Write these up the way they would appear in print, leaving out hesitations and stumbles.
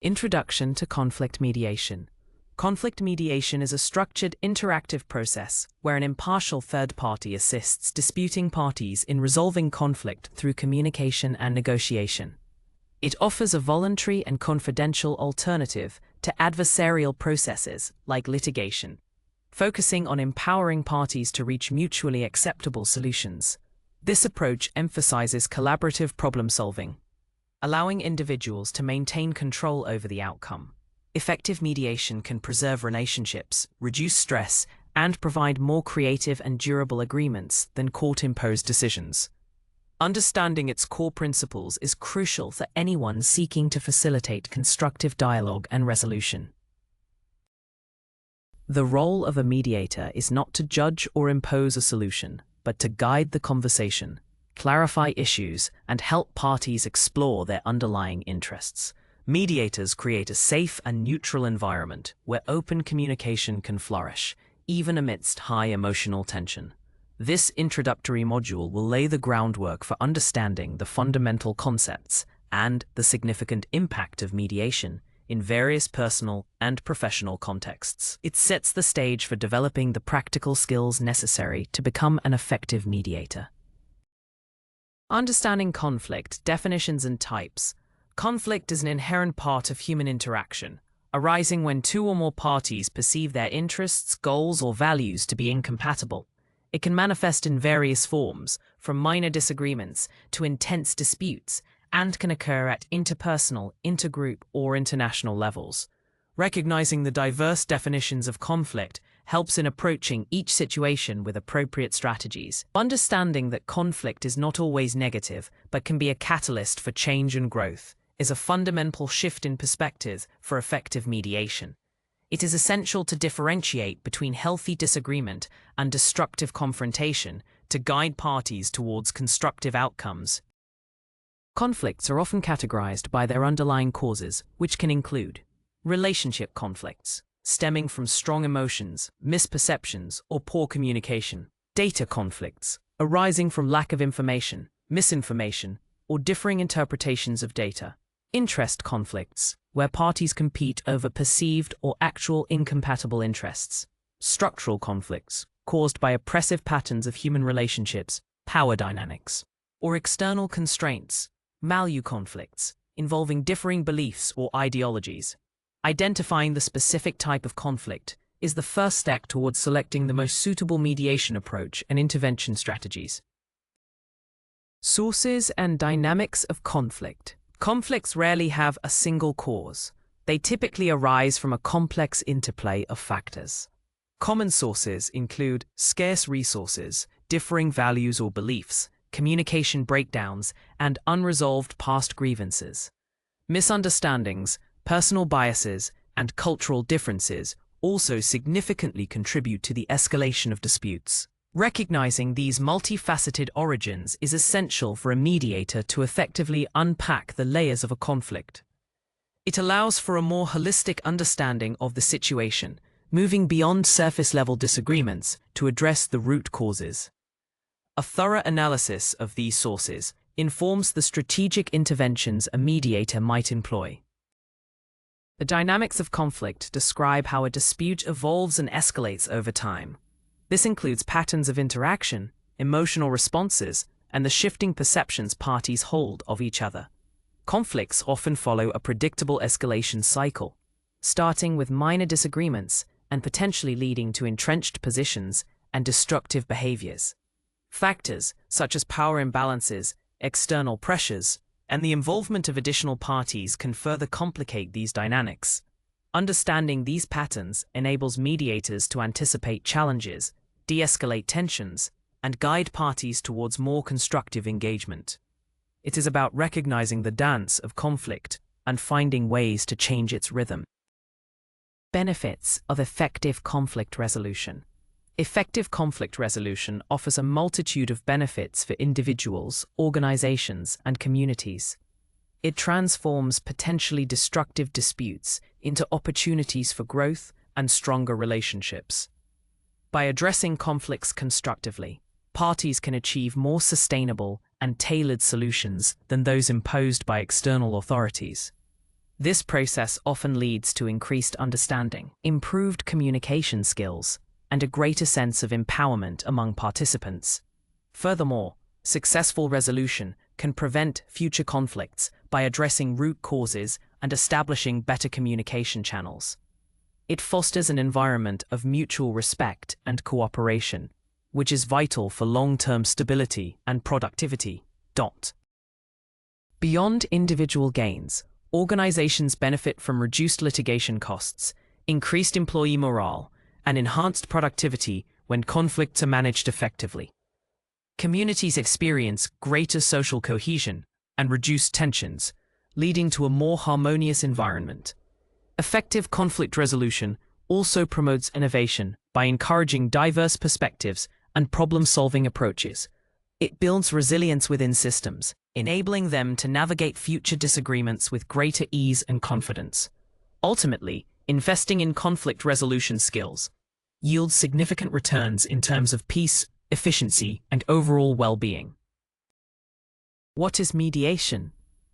Introduction to conflict mediation. Conflict mediation is a structured, interactive process where an impartial third party assists disputing parties in resolving conflict through communication and negotiation. It offers a voluntary and confidential alternative to adversarial processes like litigation, focusing on empowering parties to reach mutually acceptable solutions. This approach emphasizes collaborative problem-solving, allowing individuals to maintain control over the outcome. Effective mediation can preserve relationships, reduce stress, and provide more creative and durable agreements than court-imposed decisions. Understanding its core principles is crucial for anyone seeking to facilitate constructive dialogue and resolution. The role of a mediator is not to judge or impose a solution, but to guide the conversation, clarify issues, and help parties explore their underlying interests. Mediators create a safe and neutral environment where open communication can flourish, even amidst high emotional tension. This introductory module will lay the groundwork for understanding the fundamental concepts and the significant impact of mediation in various personal and professional contexts. It sets the stage for developing the practical skills necessary to become an effective mediator. Understanding conflict, definitions and types. Conflict is an inherent part of human interaction, arising when two or more parties perceive their interests, goals, or values to be incompatible. It can manifest in various forms, from minor disagreements to intense disputes, and can occur at interpersonal, intergroup, or international levels. Recognizing the diverse definitions of conflict helps in approaching each situation with appropriate strategies. Understanding that conflict is not always negative, but can be a catalyst for change and growth, is a fundamental shift in perspective for effective mediation. It is essential to differentiate between healthy disagreement and destructive confrontation to guide parties towards constructive outcomes. Conflicts are often categorized by their underlying causes, which can include relationship conflicts, stemming from strong emotions, misperceptions, or poor communication; data conflicts, arising from lack of information, misinformation, or differing interpretations of data; interest conflicts, where parties compete over perceived or actual incompatible interests; structural conflicts, caused by oppressive patterns of human relationships, power dynamics; or external constraints, value conflicts, involving differing beliefs or ideologies. Identifying the specific type of conflict is the first step towards selecting the most suitable mediation approach and intervention strategies. Sources and dynamics of conflict. Conflicts rarely have a single cause. They typically arise from a complex interplay of factors. Common sources include scarce resources, differing values or beliefs, communication breakdowns, and unresolved past grievances. Misunderstandings, personal biases, and cultural differences also significantly contribute to the escalation of disputes. Recognizing these multifaceted origins is essential for a mediator to effectively unpack the layers of a conflict. It allows for a more holistic understanding of the situation, moving beyond surface-level disagreements to address the root causes. A thorough analysis of these sources informs the strategic interventions a mediator might employ. The dynamics of conflict describe how a dispute evolves and escalates over time. This includes patterns of interaction, emotional responses, and the shifting perceptions parties hold of each other. Conflicts often follow a predictable escalation cycle, starting with minor disagreements and potentially leading to entrenched positions and destructive behaviors. Factors such as power imbalances, external pressures, and the involvement of additional parties can further complicate these dynamics. Understanding these patterns enables mediators to anticipate challenges, de-escalate tensions, and guide parties towards more constructive engagement. It is about recognizing the dance of conflict and finding ways to change its rhythm. Benefits of effective conflict resolution. Effective conflict resolution offers a multitude of benefits for individuals, organizations, and communities. It transforms potentially destructive disputes into opportunities for growth and stronger relationships. By addressing conflicts constructively, parties can achieve more sustainable and tailored solutions than those imposed by external authorities. This process often leads to increased understanding, improved communication skills, and a greater sense of empowerment among participants. Furthermore, successful resolution can prevent future conflicts by addressing root causes and establishing better communication channels. It fosters an environment of mutual respect and cooperation, which is vital for long-term stability and productivity. Beyond individual gains, organizations benefit from reduced litigation costs, increased employee morale, and enhanced productivity when conflicts are managed effectively. Communities experience greater social cohesion and reduced tensions, leading to a more harmonious environment. Effective conflict resolution also promotes innovation by encouraging diverse perspectives and problem-solving approaches. It builds resilience within systems, enabling them to navigate future disagreements with greater ease and confidence. Ultimately, investing in conflict resolution skills yields significant returns in terms of peace, efficiency, and overall well-being. What is mediation?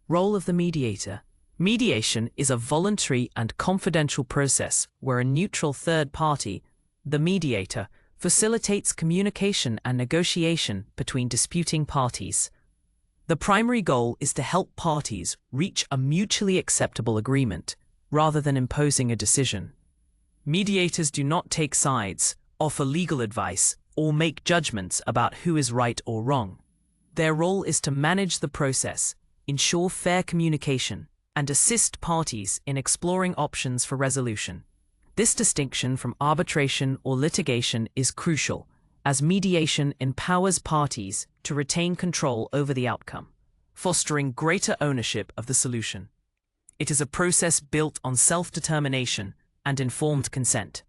Role of the mediator. Mediation is a voluntary and confidential process where a neutral third party, the mediator, facilitates communication and negotiation between disputing parties. The primary goal is to help parties reach a mutually acceptable agreement, rather than imposing a decision. Mediators do not take sides, offer legal advice, or make judgments about who is right or wrong. Their role is to manage the process, ensure fair communication, and assist parties in exploring options for resolution. This distinction from arbitration or litigation is crucial, as mediation empowers parties to retain control over the outcome, fostering greater ownership of the solution. It is a process built on self-determination and informed consent.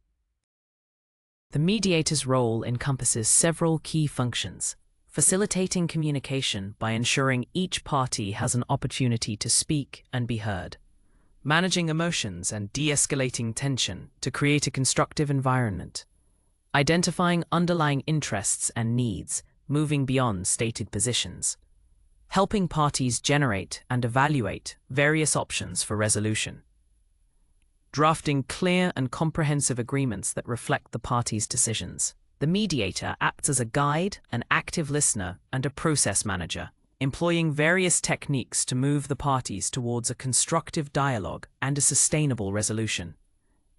The mediator's role encompasses several key functions: facilitating communication by ensuring each party has an opportunity to speak and be heard, managing emotions and de-escalating tension to create a constructive environment, identifying underlying interests and needs, moving beyond stated positions, helping parties generate and evaluate various options for resolution, drafting clear and comprehensive agreements that reflect the parties' decisions. The mediator acts as a guide, an active listener, and a process manager, employing various techniques to move the parties towards a constructive dialogue and a sustainable resolution.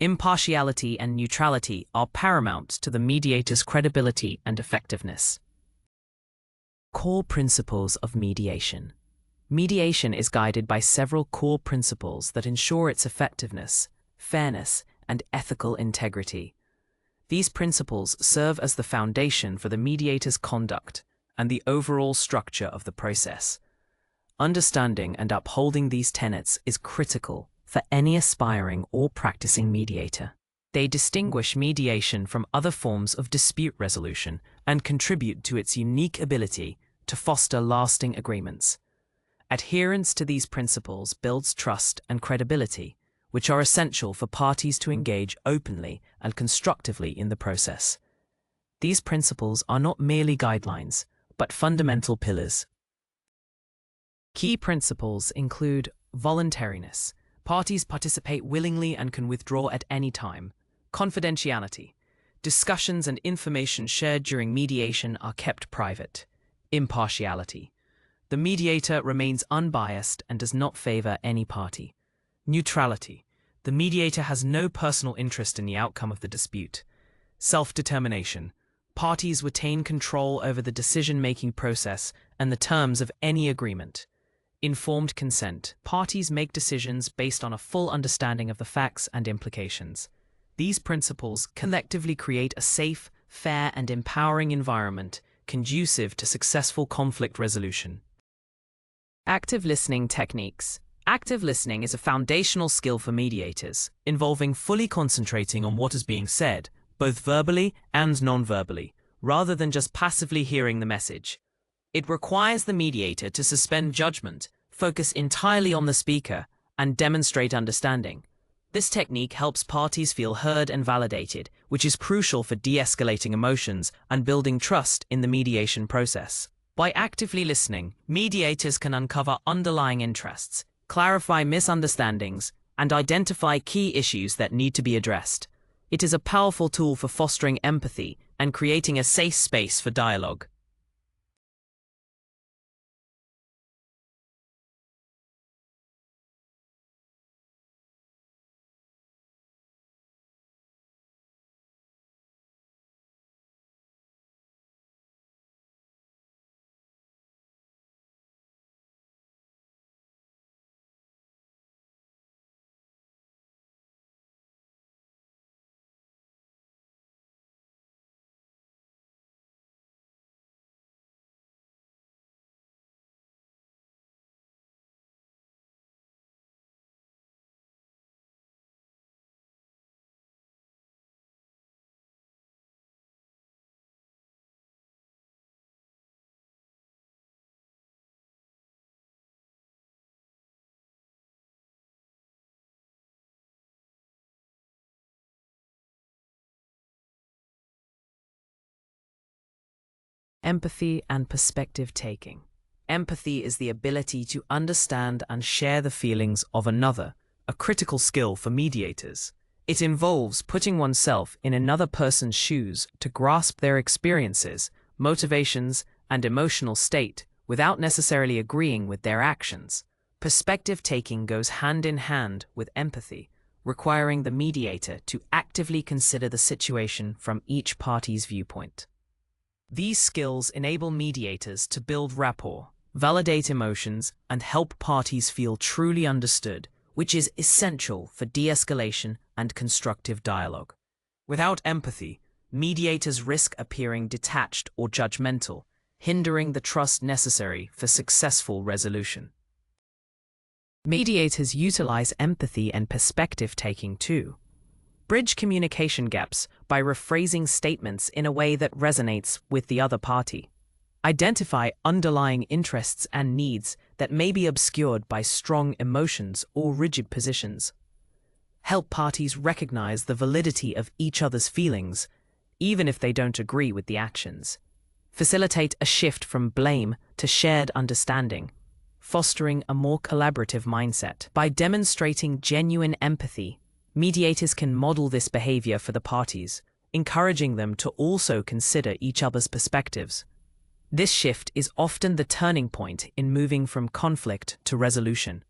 Impartiality and neutrality are paramount to the mediator's credibility and effectiveness. Core principles of mediation. Mediation is guided by several core principles that ensure its effectiveness, fairness, and ethical integrity. These principles serve as the foundation for the mediator's conduct and the overall structure of the process. Understanding and upholding these tenets is critical for any aspiring or practicing mediator. They distinguish mediation from other forms of dispute resolution and contribute to its unique ability to foster lasting agreements. Adherence to these principles builds trust and credibility, which are essential for parties to engage openly and constructively in the process. These principles are not merely guidelines, but fundamental pillars. Key principles include voluntariness. Parties participate willingly and can withdraw at any time. Confidentiality. Discussions and information shared during mediation are kept private. Impartiality. The mediator remains unbiased and does not favor any party. Neutrality. The mediator has no personal interest in the outcome of the dispute. Self-determination. Parties retain control over the decision-making process and the terms of any agreement. Informed consent. Parties make decisions based on a full understanding of the facts and implications. These principles collectively create a safe, fair, and empowering environment conducive to successful conflict resolution. Active listening techniques. Active listening is a foundational skill for mediators, involving fully concentrating on what is being said, both verbally and non-verbally, rather than just passively hearing the message. It requires the mediator to suspend judgment, focus entirely on the speaker, and demonstrate understanding. This technique helps parties feel heard and validated, which is crucial for de-escalating emotions and building trust in the mediation process. By actively listening, mediators can uncover underlying interests, clarify misunderstandings, and identify key issues that need to be addressed. It is a powerful tool for fostering empathy and creating a safe space for dialogue. Empathy and perspective taking. Empathy is the ability to understand and share the feelings of another, a critical skill for mediators. It involves putting oneself in another person's shoes to grasp their experiences, motivations, and emotional state without necessarily agreeing with their actions. Perspective taking goes hand in hand with empathy, requiring the mediator to actively consider the situation from each party's viewpoint. These skills enable mediators to build rapport, validate emotions, and help parties feel truly understood, which is essential for de-escalation and constructive dialogue. Without empathy, mediators risk appearing detached or judgmental, hindering the trust necessary for successful resolution. Mediators utilize empathy and perspective-taking to bridge communication gaps by rephrasing statements in a way that resonates with the other party. Identify underlying interests and needs that may be obscured by strong emotions or rigid positions. Help parties recognize the validity of each other's feelings, even if they don't agree with the actions. Facilitate a shift from blame to shared understanding, fostering a more collaborative mindset. By demonstrating genuine empathy, mediators can model this behavior for the parties, encouraging them to also consider each other's perspectives. This shift is often the turning point in moving from conflict to resolution.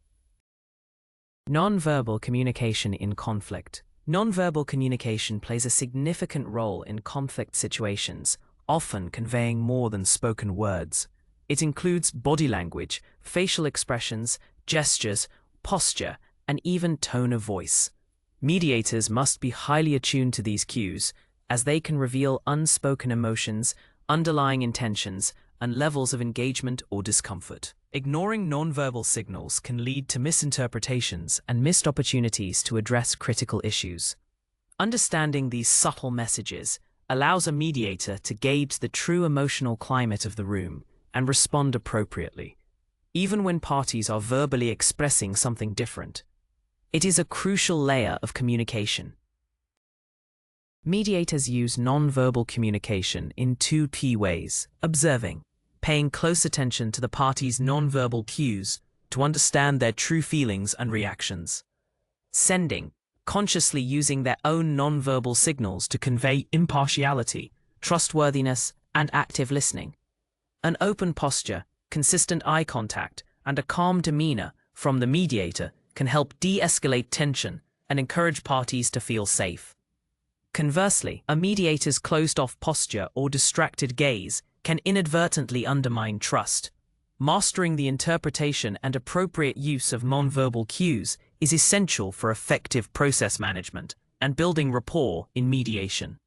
Nonverbal communication in conflict. Nonverbal communication plays a significant role in conflict situations, often conveying more than spoken words. It includes body language, facial expressions, gestures, posture, and even tone of voice. Mediators must be highly attuned to these cues, as they can reveal unspoken emotions, underlying intentions, and levels of engagement or discomfort. Ignoring nonverbal signals can lead to misinterpretations and missed opportunities to address critical issues. Understanding these subtle messages allows a mediator to gauge the true emotional climate of the room and respond appropriately, even when parties are verbally expressing something different. It is a crucial layer of communication. Mediators use nonverbal communication in two key ways: observing, paying close attention to the party's nonverbal cues to understand their true feelings and reactions; sending, consciously using their own nonverbal signals to convey impartiality, trustworthiness, and active listening. An open posture, consistent eye contact, and a calm demeanor from the mediator can help de-escalate tension and encourage parties to feel safe. Conversely, a mediator's closed-off posture or distracted gaze can inadvertently undermine trust. Mastering the interpretation and appropriate use of nonverbal cues is essential for effective process management and building rapport in mediation.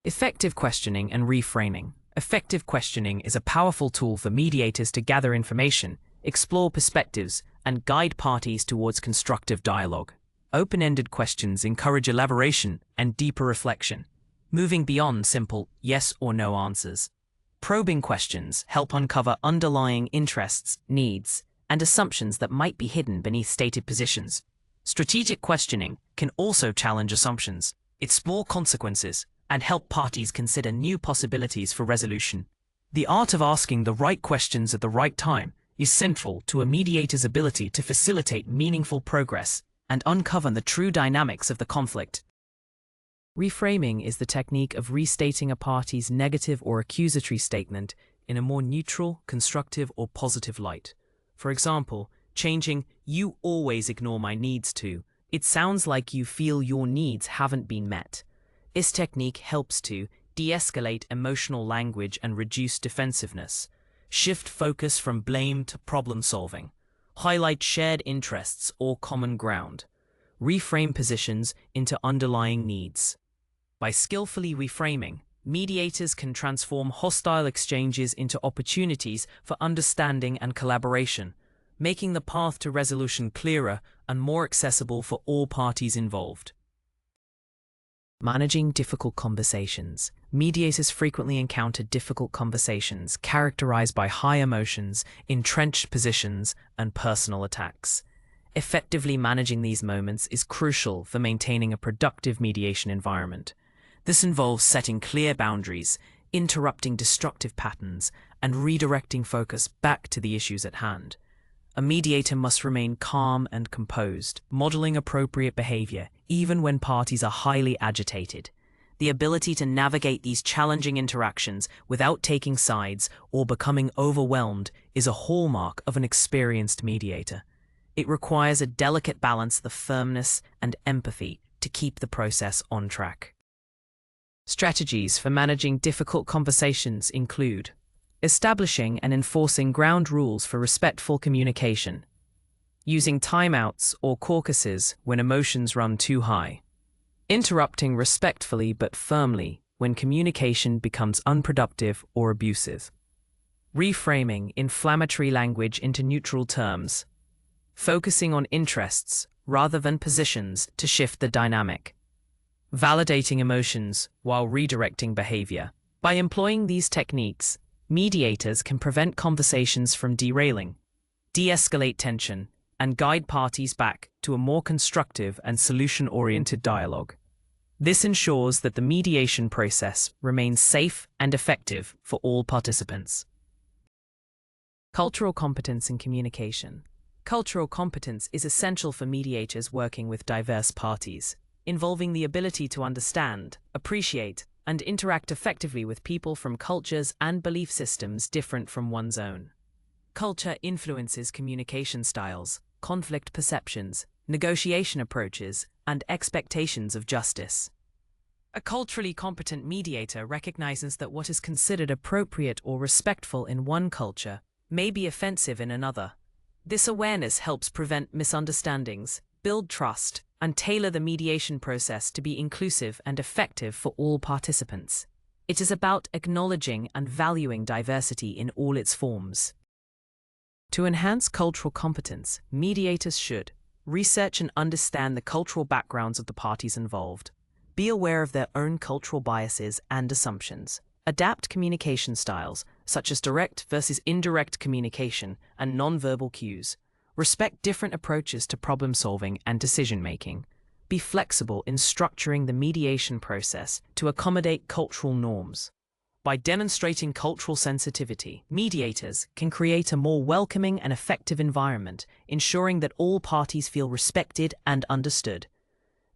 Effective questioning and reframing. Effective questioning is a powerful tool for mediators to gather information, explore perspectives, and guide parties towards constructive dialogue. Open-ended questions encourage elaboration and deeper reflection, moving beyond simple yes or no answers. Probing questions help uncover underlying interests, needs, and assumptions that might be hidden beneath stated positions. Strategic questioning can also challenge assumptions, explore consequences, and help parties consider new possibilities for resolution. The art of asking the right questions at the right time is central to a mediator's ability to facilitate meaningful progress and uncover the true dynamics of the conflict. Reframing is the technique of restating a party's negative or accusatory statement in a more neutral, constructive, or positive light. For example, changing "you always ignore my needs" to "it sounds like you feel your needs haven't been met." This technique helps to de-escalate emotional language and reduce defensiveness, shift focus from blame to problem solving, highlight shared interests or common ground, reframe positions into underlying needs. By skillfully reframing, mediators can transform hostile exchanges into opportunities for understanding and collaboration, making the path to resolution clearer and more accessible for all parties involved. Managing difficult conversations. Mediators frequently encounter difficult conversations characterized by high emotions, entrenched positions, and personal attacks. Effectively managing these moments is crucial for maintaining a productive mediation environment. This involves setting clear boundaries, interrupting destructive patterns, and redirecting focus back to the issues at hand. A mediator must remain calm and composed, modeling appropriate behavior even when parties are highly agitated. The ability to navigate these challenging interactions without taking sides or becoming overwhelmed is a hallmark of an experienced mediator. It requires a delicate balance of firmness and empathy to keep the process on track. Strategies for managing difficult conversations include establishing and enforcing ground rules for respectful communication, using timeouts or caucuses when emotions run too high, interrupting respectfully but firmly when communication becomes unproductive or abusive, reframing inflammatory language into neutral terms, focusing on interests rather than positions to shift the dynamic, validating emotions while redirecting behavior. By employing these techniques, mediators can prevent conversations from derailing, de-escalate tension, and guide parties back to a more constructive and solution-oriented dialogue. This ensures that the mediation process remains safe and effective for all participants. Cultural competence in communication. Cultural competence is essential for mediators working with diverse parties, involving the ability to understand, appreciate, and interact effectively with people from cultures and belief systems different from one's own. Culture influences communication styles, conflict perceptions, negotiation approaches, and expectations of justice. A culturally competent mediator recognizes that what is considered appropriate or respectful in one culture may be offensive in another. This awareness helps prevent misunderstandings, build trust, and tailor the mediation process to be inclusive and effective for all participants. It is about acknowledging and valuing diversity in all its forms. To enhance cultural competence, mediators should research and understand the cultural backgrounds of the parties involved, be aware of their own cultural biases and assumptions, adapt communication styles, such as direct versus indirect communication and nonverbal cues, respect different approaches to problem-solving and decision-making, be flexible in structuring the mediation process to accommodate cultural norms. By demonstrating cultural sensitivity, mediators can create a more welcoming and effective environment, ensuring that all parties feel respected and understood.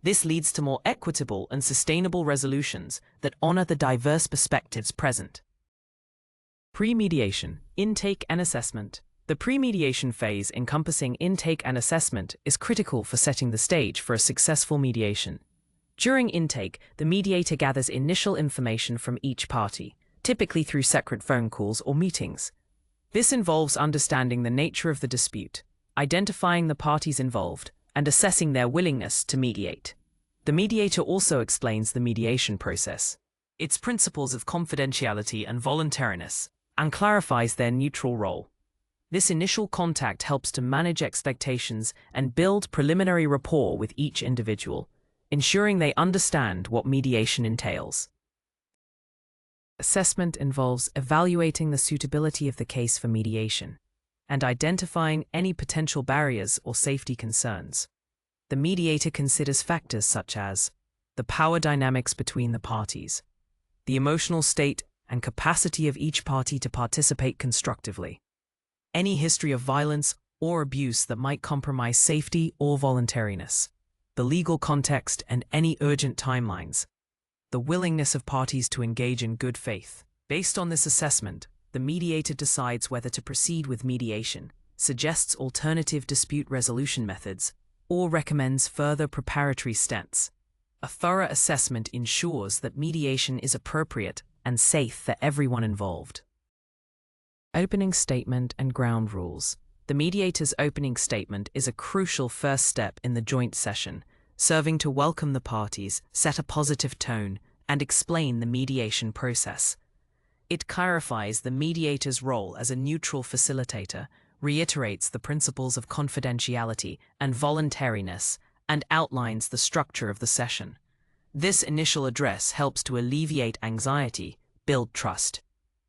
This leads to more equitable and sustainable resolutions that honor the diverse perspectives present. Pre-mediation, intake and assessment. The pre-mediation phase, encompassing intake and assessment, is critical for setting the stage for a successful mediation. During intake, the mediator gathers initial information from each party, typically through separate phone calls or meetings. This involves understanding the nature of the dispute, identifying the parties involved, and assessing their willingness to mediate. The mediator also explains the mediation process, its principles of confidentiality and voluntariness, and clarifies their neutral role. This initial contact helps to manage expectations and build preliminary rapport with each individual, ensuring they understand what mediation entails. Assessment involves evaluating the suitability of the case for mediation and identifying any potential barriers or safety concerns. The mediator considers factors such as the power dynamics between the parties, the emotional state and capacity of each party to participate constructively, any history of violence or abuse that might compromise safety or voluntariness, the legal context and any urgent timelines, the willingness of parties to engage in good faith. Based on this assessment, the mediator decides whether to proceed with mediation, suggests alternative dispute resolution methods, or recommends further preparatory steps. A thorough assessment ensures that mediation is appropriate and safe for everyone involved. Opening statement and ground rules. The mediator's opening statement is a crucial first step in the joint session, serving to welcome the parties, set a positive tone, and explain the mediation process. It clarifies the mediator's role as a neutral facilitator, reiterates the principles of confidentiality and voluntariness, and outlines the structure of the session. This initial address helps to alleviate anxiety, build trust,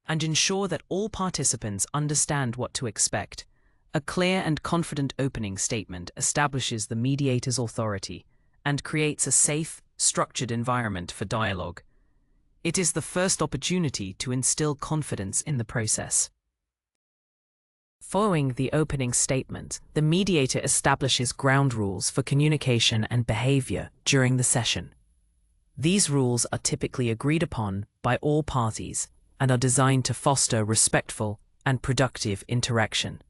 and ensure that all participants understand what to expect. A clear and confident opening statement establishes the mediator's authority and creates a safe, structured environment for dialogue. It is the first opportunity to instill confidence in the process. Following the opening statement, the mediator establishes ground rules for communication and behavior during the session. These rules are typically agreed upon by all parties and are designed to foster respectful and productive interaction.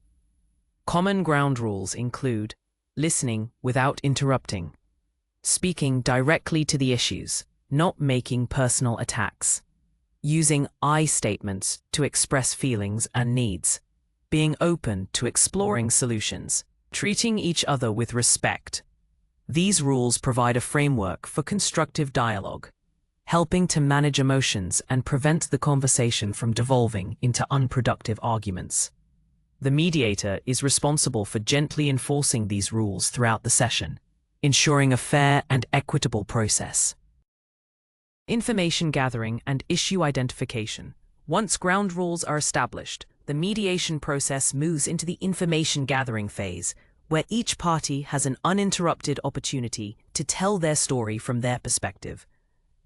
Common ground rules include listening without interrupting, speaking directly to the issues, not making personal attacks, using I statements to express feelings and needs, being open to exploring solutions, treating each other with respect. These rules provide a framework for constructive dialogue, helping to manage emotions and prevent the conversation from devolving into unproductive arguments. The mediator is responsible for gently enforcing these rules throughout the session, ensuring a fair and equitable process. Information gathering and issue identification. Once ground rules are established, the mediation process moves into the information gathering phase, where each party has an uninterrupted opportunity to tell their story from their perspective.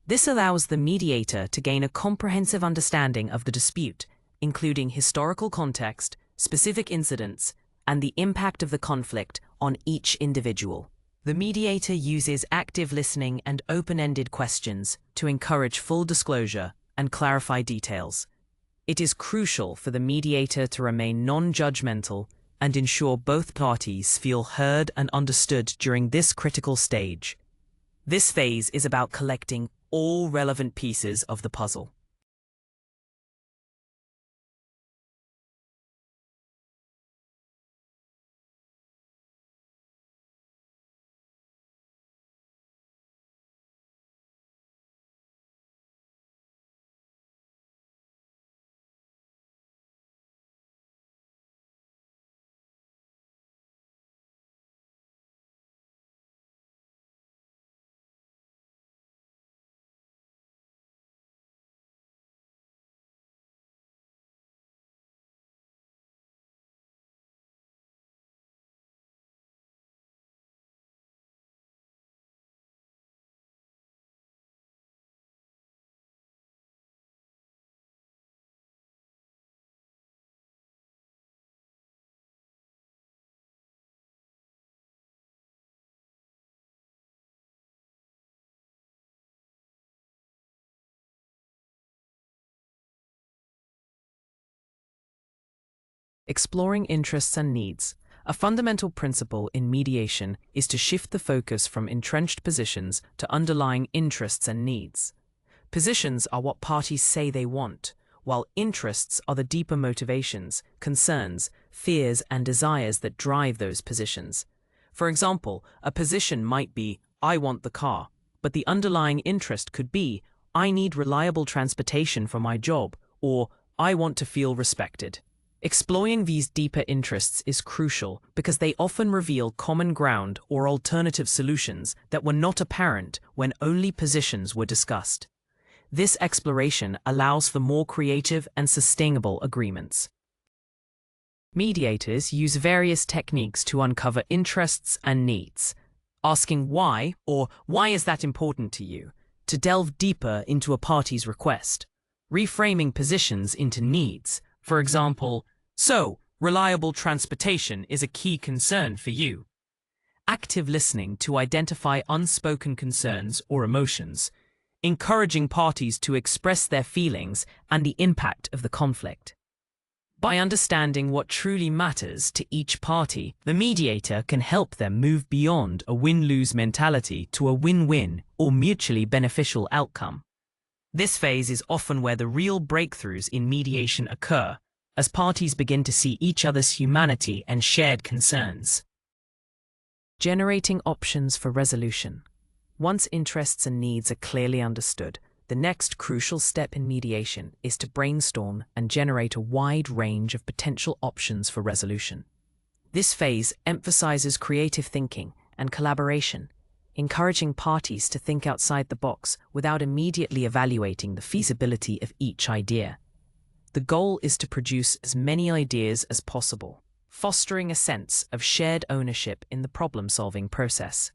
This allows the mediator to gain a comprehensive understanding of the dispute, including historical context, specific incidents, and the impact of the conflict on each individual. The mediator uses active listening and open-ended questions to encourage full disclosure and clarify details. It is crucial for the mediator to remain non-judgmental and ensure both parties feel heard and understood during this critical stage. This phase is about collecting all relevant pieces of the puzzle. Exploring interests and needs. A fundamental principle in mediation is to shift the focus from entrenched positions to underlying interests and needs. Positions are what parties say they want, while interests are the deeper motivations, concerns, fears, and desires that drive those positions. For example, a position might be, I want the car, but the underlying interest could be, I need reliable transportation for my job, or I want to feel respected. Exploring these deeper interests is crucial because they often reveal common ground or alternative solutions that were not apparent when only positions were discussed. This exploration allows for more creative and sustainable agreements. Mediators use various techniques to uncover interests and needs, asking why or why is that important to you, to delve deeper into a party's request, reframing positions into needs. For example, so, Reliable transportation is a key concern for you. Active listening to identify unspoken concerns or emotions, encouraging parties to express their feelings and the impact of the conflict. By understanding what truly matters to each party, the mediator can help them move beyond a win-lose mentality to a win-win or mutually beneficial outcome. This phase is often where the real breakthroughs in mediation occur, as parties begin to see each other's humanity and shared concerns. Generating options for resolution. Once interests and needs are clearly understood, the next crucial step in mediation is to brainstorm and generate a wide range of potential options for resolution. This phase emphasizes creative thinking and collaboration, encouraging parties to think outside the box without immediately evaluating the feasibility of each idea. The goal is to produce as many ideas as possible, fostering a sense of shared ownership in the problem-solving process.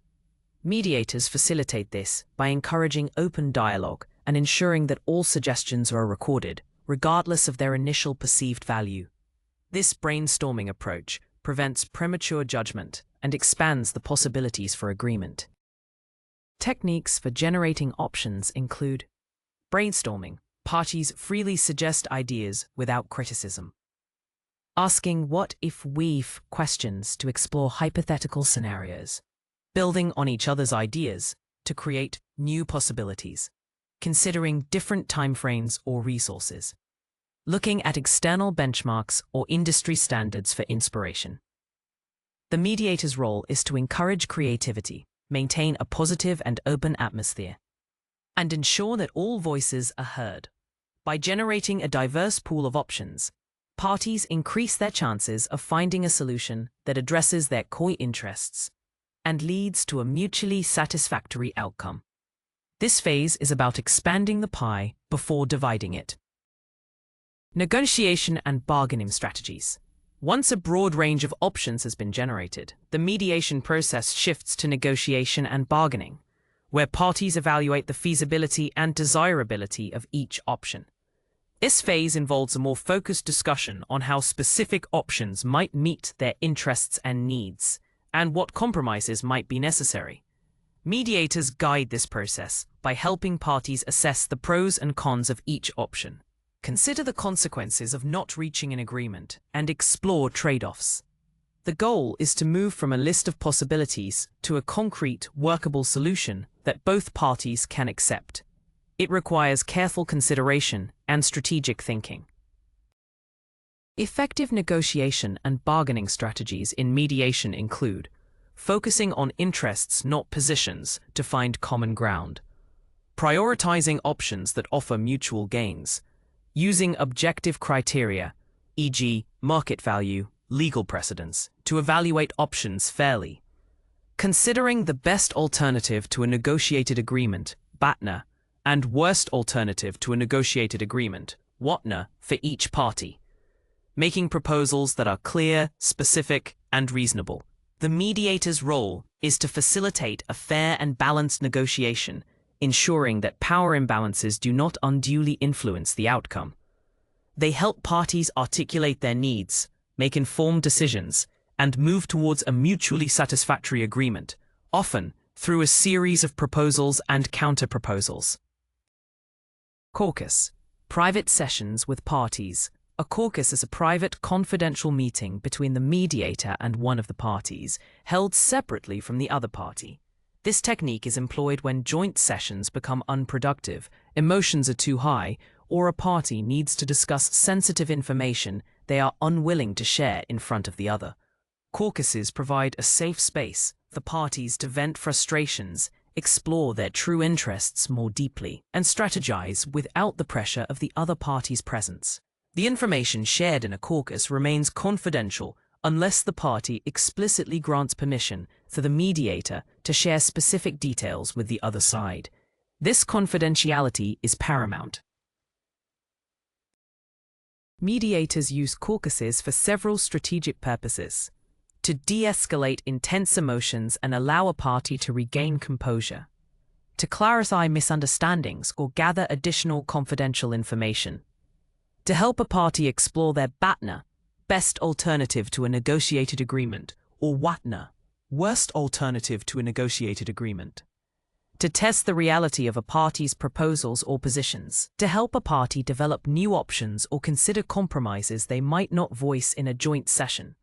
Mediators facilitate this by encouraging open dialogue and ensuring that all suggestions are recorded, regardless of their initial perceived value. This brainstorming approach prevents premature judgment and expands the possibilities for agreement. Techniques for generating options include brainstorming. Parties freely suggest ideas without criticism. Asking what-if-we questions to explore hypothetical scenarios. Building on each other's ideas to create new possibilities. Considering different timeframes or resources. Looking at external benchmarks or industry standards for inspiration. The mediator's role is to encourage creativity, maintain a positive and open atmosphere, and ensure that all voices are heard. By generating a diverse pool of options, parties increase their chances of finding a solution that addresses their core interests and leads to a mutually satisfactory outcome. This phase is about expanding the pie before dividing it. Negotiation and bargaining strategies. Once a broad range of options has been generated, the mediation process shifts to negotiation and bargaining, where parties evaluate the feasibility and desirability of each option. This phase involves a more focused discussion on how specific options might meet their interests and needs, and what compromises might be necessary. Mediators guide this process by helping parties assess the pros and cons of each option, consider the consequences of not reaching an agreement, and explore trade-offs. The goal is to move from a list of possibilities to a concrete, workable solution that both parties can accept. It requires careful consideration and strategic thinking. Effective negotiation and bargaining strategies in mediation include focusing on interests, not positions, to find common ground, prioritizing options that offer mutual gains, using objective criteria, e.g., market value, legal precedents, to evaluate options fairly, considering the best alternative to a negotiated agreement, BATNA, and worst alternative to a negotiated agreement, WATNA, for each party, making proposals that are clear, specific, and reasonable. The mediator's role is to facilitate a fair and balanced negotiation, ensuring that power imbalances do not unduly influence the outcome. They help parties articulate their needs, make informed decisions, and move towards a mutually satisfactory agreement, often through a series of proposals and counter-proposals. Caucus. Private sessions with parties. A caucus is a private, confidential meeting between the mediator and one of the parties, held separately from the other party. This technique is employed when joint sessions become unproductive, emotions are too high, or a party needs to discuss sensitive information they are unwilling to share in front of the other. Caucuses provide a safe space for parties to vent frustrations, explore their true interests more deeply, and strategize without the pressure of the other party's presence. The information shared in a caucus remains confidential unless the party explicitly grants permission for the mediator to share specific details with the other side. This confidentiality is paramount. Mediators use caucuses for several strategic purposes: to de-escalate intense emotions and allow a party to regain composure, to clarify misunderstandings or gather additional confidential information, to help a party explore their BATNA, best alternative to a negotiated agreement, or WATNA, worst alternative to a negotiated agreement. To test the reality of a party's proposals or positions, to help a party develop new options or consider compromises they might not voice in a joint session.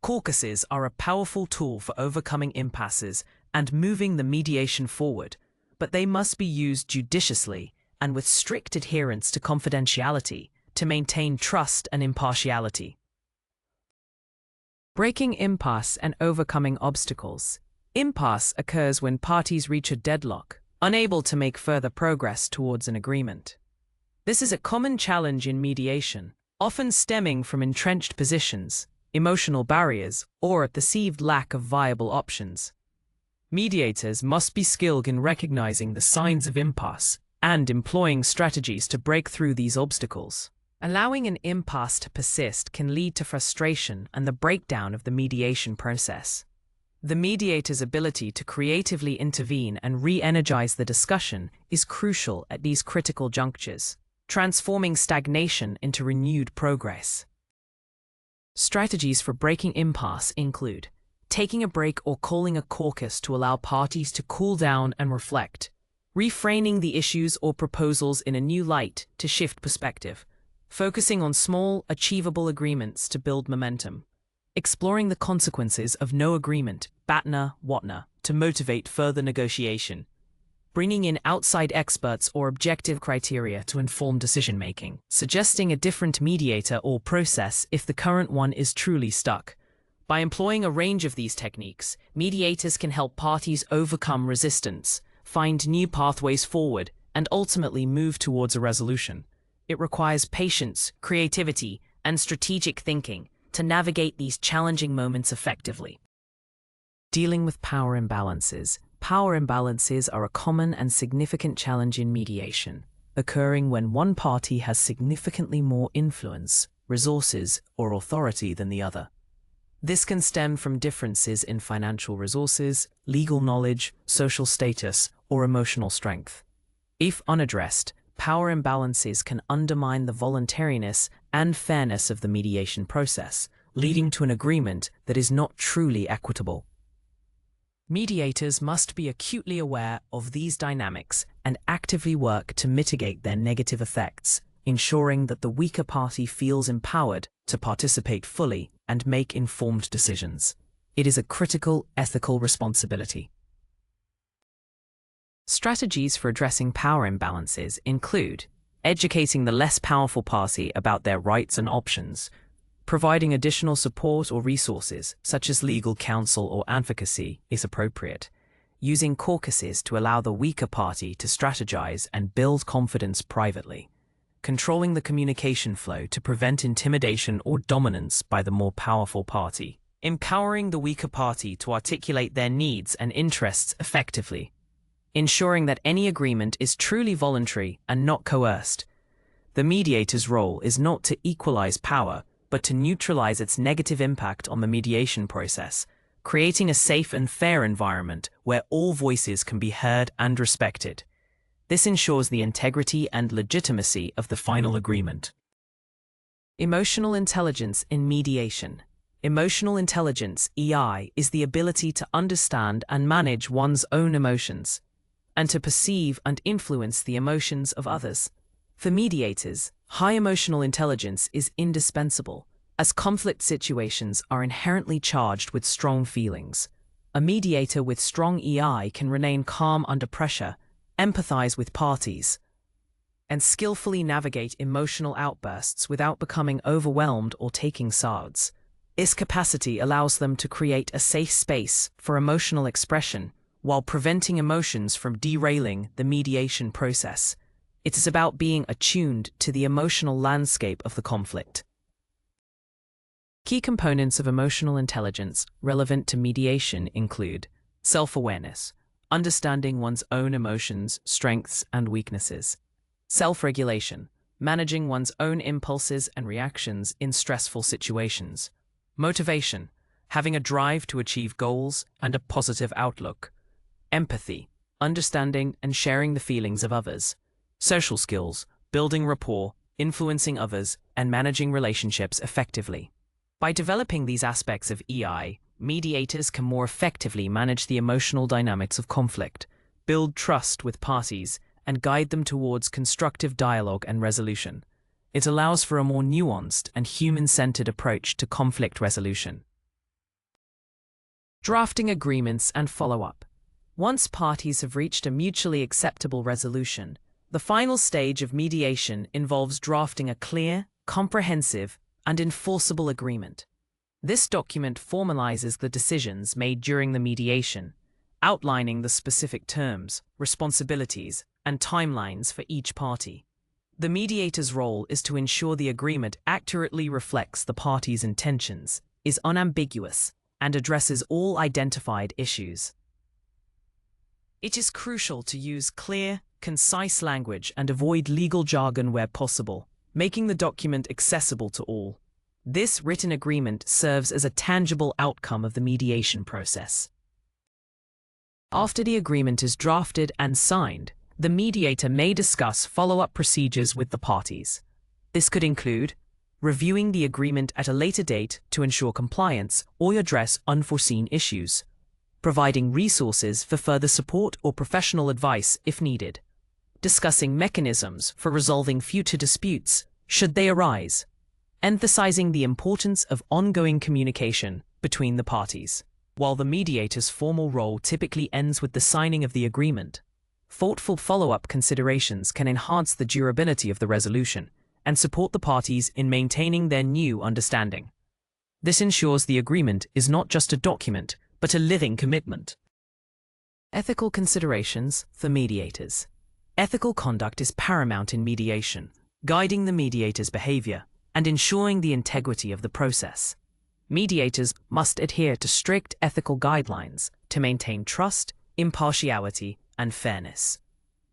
Caucuses are a powerful tool for overcoming impasses and moving the mediation forward, but they must be used judiciously and with strict adherence to confidentiality to maintain trust and impartiality. Breaking impasse and overcoming obstacles. Impasse occurs when parties reach a deadlock, unable to make further progress towards an agreement. This is a common challenge in mediation, often stemming from entrenched positions, emotional barriers, or a perceived lack of viable options. Mediators must be skilled in recognizing the signs of impasse and employing strategies to break through these obstacles. Allowing an impasse to persist can lead to frustration and the breakdown of the mediation process. The mediator's ability to creatively intervene and re-energize the discussion is crucial at these critical junctures, transforming stagnation into renewed progress. Strategies for breaking impasse include taking a break or calling a caucus to allow parties to cool down and reflect, reframing the issues or proposals in a new light to shift perspective, focusing on small, achievable agreements to build momentum, exploring the consequences of no agreement, BATNA, WATNA, to motivate further negotiation, bringing in outside experts or objective criteria to inform decision-making, suggesting a different mediator or process if the current one is truly stuck. By employing a range of these techniques, mediators can help parties overcome resistance, find new pathways forward, and ultimately move towards a resolution. It requires patience, creativity, and strategic thinking to navigate these challenging moments effectively. Dealing with power imbalances. Power imbalances are a common and significant challenge in mediation, occurring when one party has significantly more influence, resources, or authority than the other. This can stem from differences in financial resources, legal knowledge, social status, or emotional strength. If unaddressed, power imbalances can undermine the voluntariness and fairness of the mediation process, leading to an agreement that is not truly equitable. Mediators must be acutely aware of these dynamics and actively work to mitigate their negative effects, ensuring that the weaker party feels empowered to participate fully and make informed decisions. It is a critical ethical responsibility. Strategies for addressing power imbalances include educating the less powerful party about their rights and options, providing additional support or resources, such as legal counsel or advocacy, is appropriate, using caucuses to allow the weaker party to strategize and build confidence privately, controlling the communication flow to prevent intimidation or dominance by the more powerful party, empowering the weaker party to articulate their needs and interests effectively, ensuring that any agreement is truly voluntary and not coerced. The mediator's role is not to equalize power, but to neutralize its negative impact on the mediation process, creating a safe and fair environment where all voices can be heard and respected. This ensures the integrity and legitimacy of the final agreement. Emotional intelligence in mediation. Emotional intelligence, EI, is the ability to understand and manage one's own emotions, and to perceive and influence the emotions of others. For mediators, high emotional intelligence is indispensable, as conflict situations are inherently charged with strong feelings. A mediator with strong EI can remain calm under pressure, empathize with parties, and skillfully navigate emotional outbursts without becoming overwhelmed or taking sides. This capacity allows them to create a safe space for emotional expression while preventing emotions from derailing the mediation process. It is about being attuned to the emotional landscape of the conflict. Key components of emotional intelligence relevant to mediation include self-awareness, understanding one's own emotions, strengths, and weaknesses; self-regulation, managing one's own impulses and reactions in stressful situations; motivation, having a drive to achieve goals and a positive outlook; empathy, understanding and sharing the feelings of others; social skills, building rapport, influencing others, and managing relationships effectively; By developing these aspects of EI, mediators can more effectively manage the emotional dynamics of conflict, build trust with parties, and guide them towards constructive dialogue and resolution. It allows for a more nuanced and human-centered approach to conflict resolution. Drafting agreements and follow-up. Once parties have reached a mutually acceptable resolution, the final stage of mediation involves drafting a clear, comprehensive, and enforceable agreement. This document formalizes the decisions made during the mediation, outlining the specific terms, responsibilities, and timelines for each party. The mediator's role is to ensure the agreement accurately reflects the parties' intentions, is unambiguous, and addresses all identified issues. It is crucial to use clear, concise language and avoid legal jargon where possible, making the document accessible to all. This written agreement serves as a tangible outcome of the mediation process. After the agreement is drafted and signed, the mediator may discuss follow-up procedures with the parties. This could include reviewing the agreement at a later date to ensure compliance or address unforeseen issues, providing resources for further support or professional advice if needed, discussing mechanisms for resolving future disputes should they arise, emphasizing the importance of ongoing communication between the parties. While the mediator's formal role typically ends with the signing of the agreement, thoughtful follow-up considerations can enhance the durability of the resolution and support the parties in maintaining their new understanding. This ensures the agreement is not just a document, but a living commitment. Ethical considerations for mediators. Ethical conduct is paramount in mediation, guiding the mediator's behavior and ensuring the integrity of the process. Mediators must adhere to strict ethical guidelines to maintain trust, impartiality, and fairness.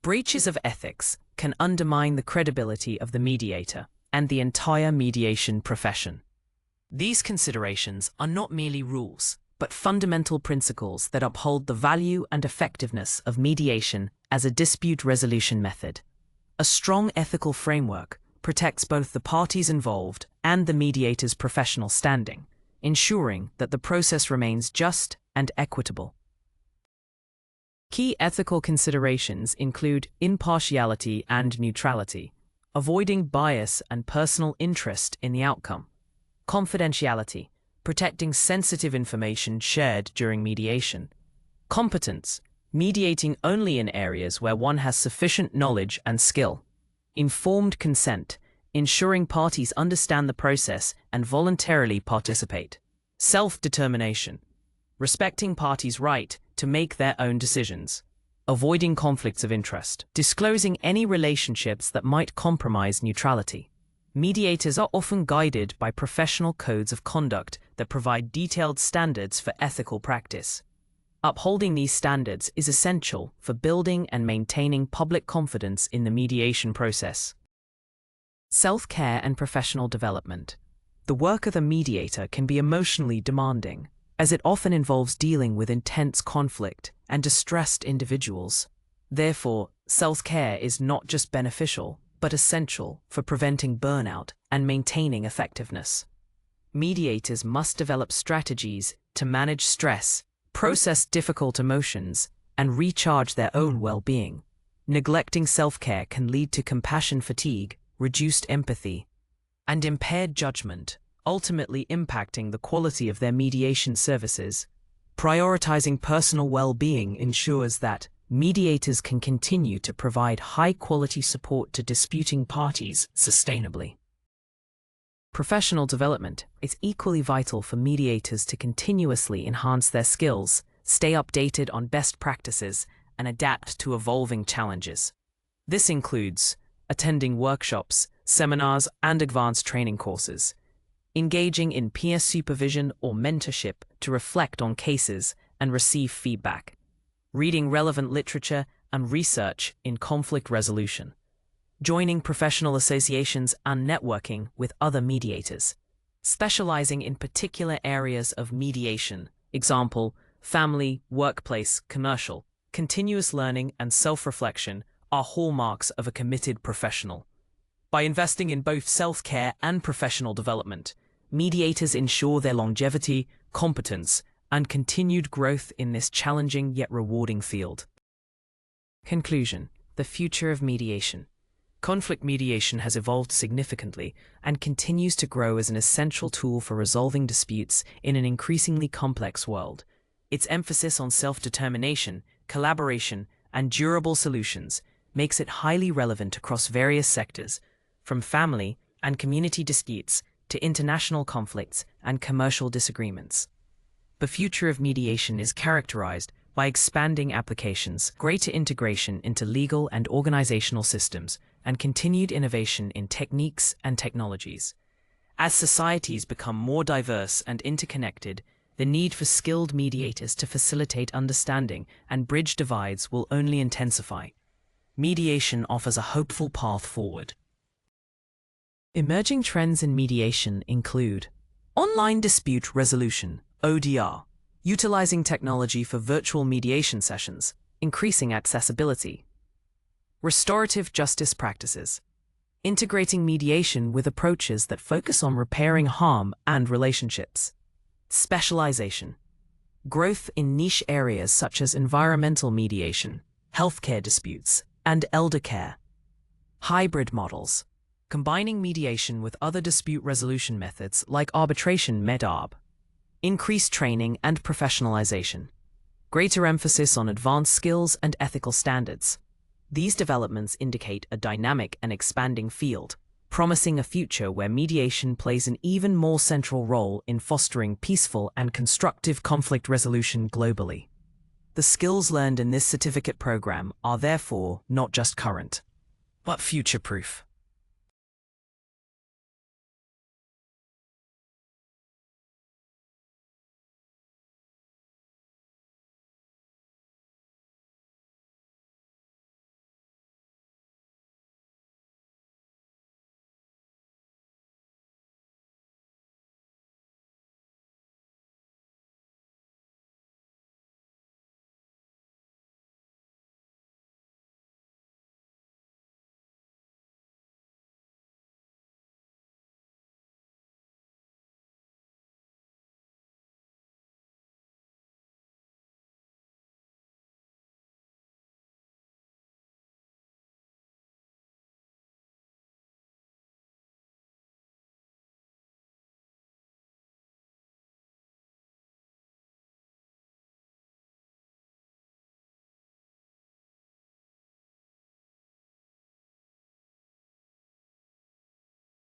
Breaches of ethics can undermine the credibility of the mediator and the entire mediation profession. These considerations are not merely rules, but fundamental principles that uphold the value and effectiveness of mediation as a dispute resolution method. A strong ethical framework protects both the parties involved and the mediator's professional standing, ensuring that the process remains just and equitable. Key ethical considerations include impartiality and neutrality, avoiding bias and personal interest in the outcome, confidentiality, protecting sensitive information shared during mediation, competence, mediating only in areas where one has sufficient knowledge and skill, informed consent, ensuring parties understand the process and voluntarily participate, self-determination, respecting parties' right to make their own decisions, avoiding conflicts of interest, disclosing any relationships that might compromise neutrality. Mediators are often guided by professional codes of conduct that provide detailed standards for ethical practice. Upholding these standards is essential for building and maintaining public confidence in the mediation process. Self-care and professional development. The work of a mediator can be emotionally demanding, as it often involves dealing with intense conflict and distressed individuals. Therefore, self-care is not just beneficial, but essential for preventing burnout and maintaining effectiveness. Mediators must develop strategies to manage stress, process difficult emotions, and recharge their own well-being. Neglecting self-care can lead to compassion fatigue, reduced empathy, and impaired judgment, ultimately impacting the quality of their mediation services. Prioritizing personal well-being ensures that mediators can continue to provide high-quality support to disputing parties sustainably. Professional development is equally vital for mediators to continuously enhance their skills, stay updated on best practices, and adapt to evolving challenges. This includes attending workshops, seminars, and advanced training courses, engaging in peer supervision or mentorship to reflect on cases and receive feedback, reading relevant literature and research in conflict resolution, joining professional associations and networking with other mediators, specializing in particular areas of mediation, example, family, workplace, commercial. Continuous learning and self-reflection are hallmarks of a committed professional. By investing in both self-care and professional development, Mediators ensure their longevity, competence, and continued growth in this challenging yet rewarding field. Conclusion: the future of mediation. Conflict mediation has evolved significantly and continues to grow as an essential tool for resolving disputes in an increasingly complex world. Its emphasis on self-determination, collaboration, and durable solutions makes it highly relevant across various sectors, from family and community disputes to international conflicts and commercial disagreements. The future of mediation is characterized by expanding applications, greater integration into legal and organizational systems, and continued innovation in techniques and technologies. As societies become more diverse and interconnected, the need for skilled mediators to facilitate understanding and bridge divides will only intensify. Mediation offers a hopeful path forward. Emerging trends in mediation include online dispute resolution, ODR, utilizing technology for virtual mediation sessions, increasing accessibility. Restorative justice practices, integrating mediation with approaches that focus on repairing harm and relationships. Specialization, growth in niche areas such as environmental mediation, healthcare disputes, and elder care. Hybrid models, combining mediation with other dispute resolution methods like arbitration (MEDARB). Increased training and professionalization, greater emphasis on advanced skills and ethical standards. These developments indicate a dynamic and expanding field, promising a future where mediation plays an even more central role in fostering peaceful and constructive conflict resolution globally. The skills learned in this certificate program are therefore not just current, but future-proof.